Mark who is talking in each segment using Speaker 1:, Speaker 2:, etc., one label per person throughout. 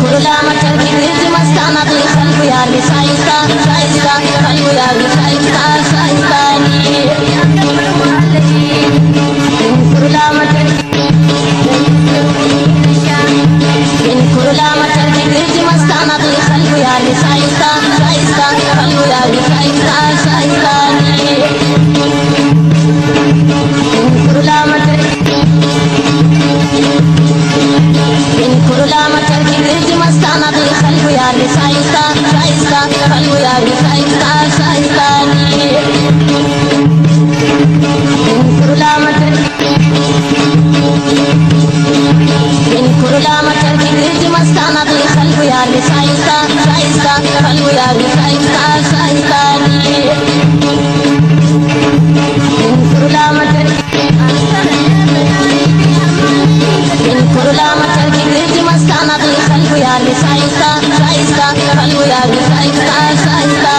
Speaker 1: kurula matar kirji mastana bil khalbu ya li saista saista khalbu ya li saista saista ni kurula matar kirji mastana bil khalbu ya li saista saista khalbu ya li saista saista ni kurula matar kirji mastana bil khalbu ya li saista saista khalbu ya li saista saista ni kurula matar kirji mastana bil khalbu ya li saista saista khalbu ya li saista saista ni kurula matar kirji mastana bil khalbu ya li saista saista khalbu ya li saista saista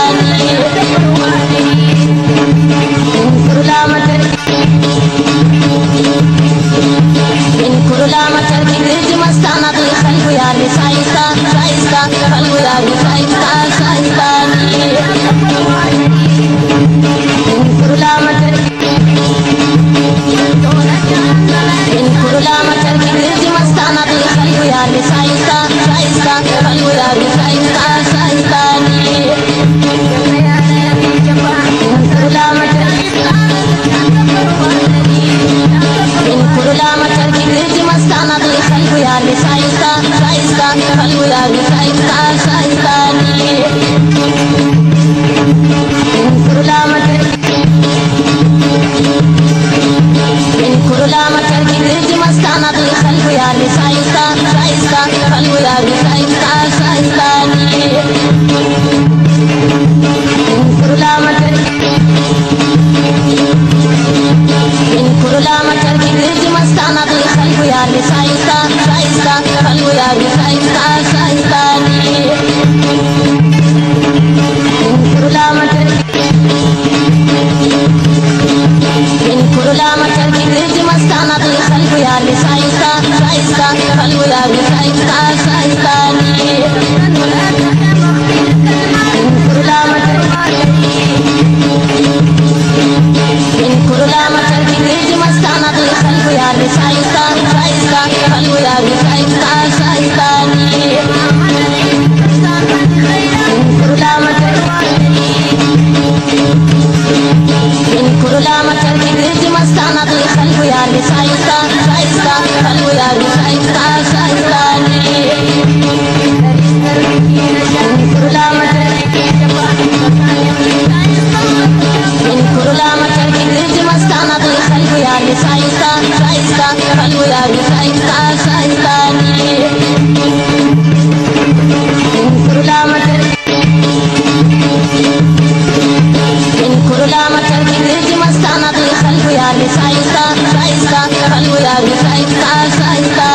Speaker 1: ni kurula matar kirji mastana bil khalbu ya li saista saista khalbu ya li saista saista ni kurula matar kirji mastana bil khalbu ya li saista saista khalbu ya li saista saista ni kurula matar kirji mastana bil khalbu ya li saista saista khalbu ya li saista saista ni kurula matar kirji mastana bil khalbu ya li saista saista khalbu ya li saista saista ni kurula matar kirji mastana bil khalbu ya li saista saista khalbu ya li saista saista ni kurula matar kirji mastana bil khalbu ya li saista saista khalbu ya li saista saista ni kurula matar kirji mastana bil khalbu ya li saista saista khalbu ya li saista saista ni kurula matar kirji mastana bil khalbu ya li saista saista khalbu ya li saista saista ni kurula matar kirji mastana bil khalbu ya li saista saista khalbu ya li saista saista ni kurula matar kirji mastana bil khalbu ya li saista saista khalbu ya li saista saista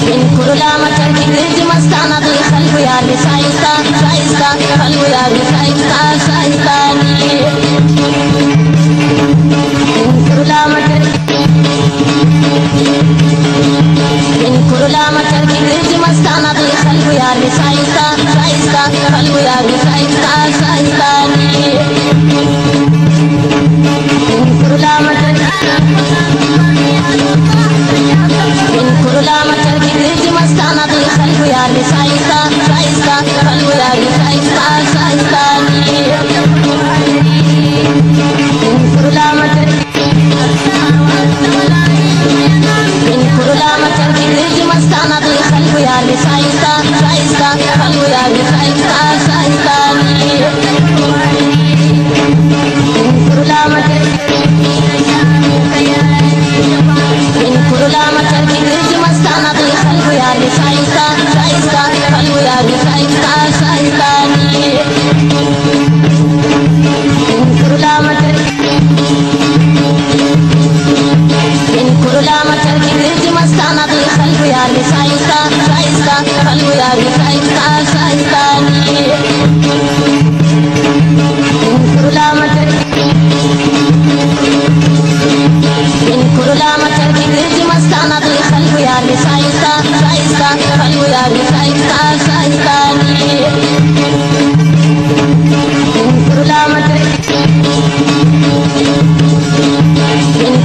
Speaker 1: ni kurula matar kirji mastana bil khalbu ya li saista saista khalbu ya li saista saista ni kurula matar kirji mastana bil khalbu ya li saista saista khalbu ya li saista saista ni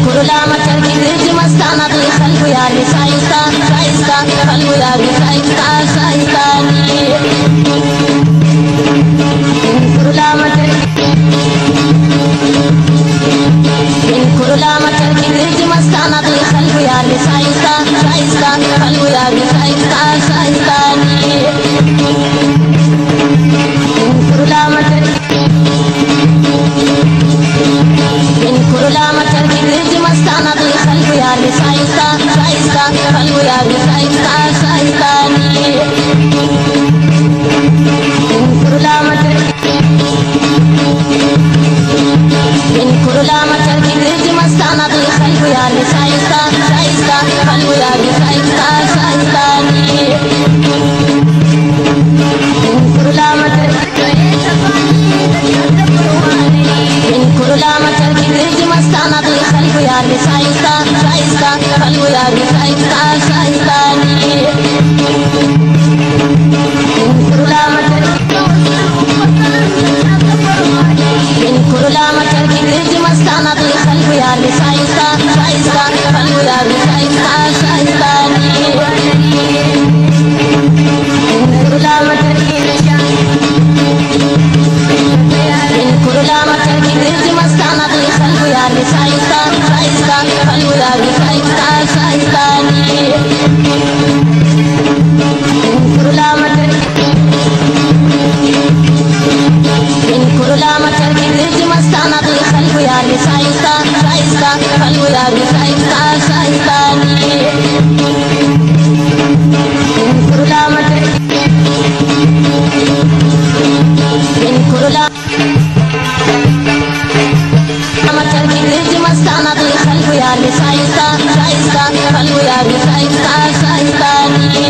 Speaker 1: kurula matar kirji mastana bi khalqu ya bi saista saista khalqu ya bi saista saista ni kurula matar kirji mastana bi khalqu ya bi saista saista khalqu ya bi saista saista ni kurula matar kirji mastana bi khalqu ya bi saista saista khalqu ya bi saista saista ni kurula matar kirji mastana bi khalqu ya bi saista saista khalqu ya bi saista saista ni kurula matar kirji mastana bi khalqu ya bi saista saista khalqu ya bi saista saista ni kurula matar kirji mastana bi khalqu ya bi saista saista khalqu ya bi saista saista ni kurula matar kirji mastana bi khalqu ya bi saista saista khalqu ya bi saista saista ni kurula matar kirji mastana bi khalqu ya bi saista saista khalqu ya bi saista saista ni kurula matar kirji mastana bi khalqu ya bi saista saista khalqu ya bi saista saista ni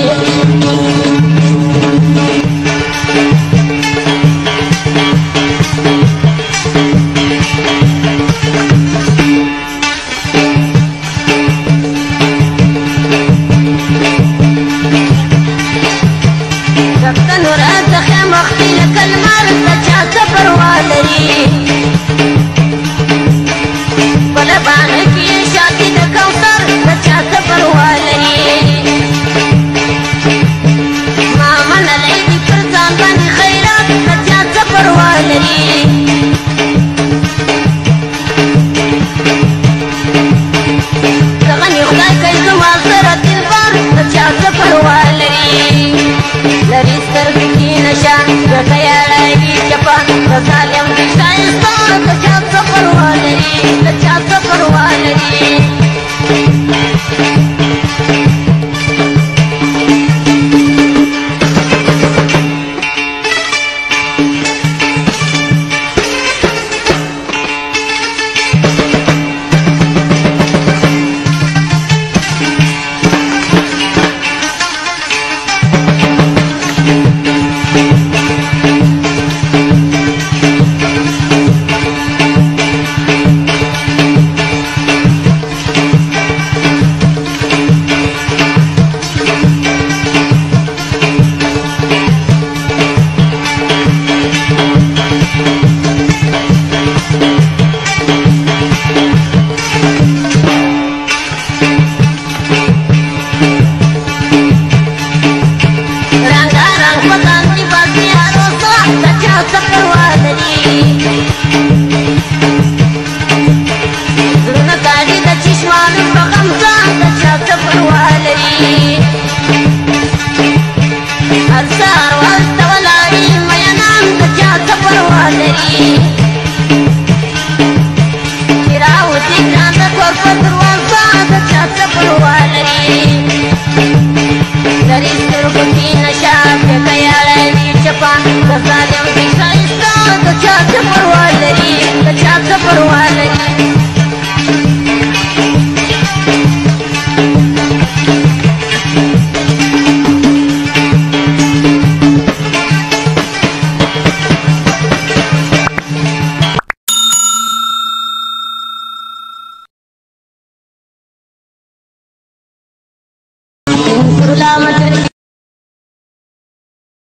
Speaker 1: kurula matar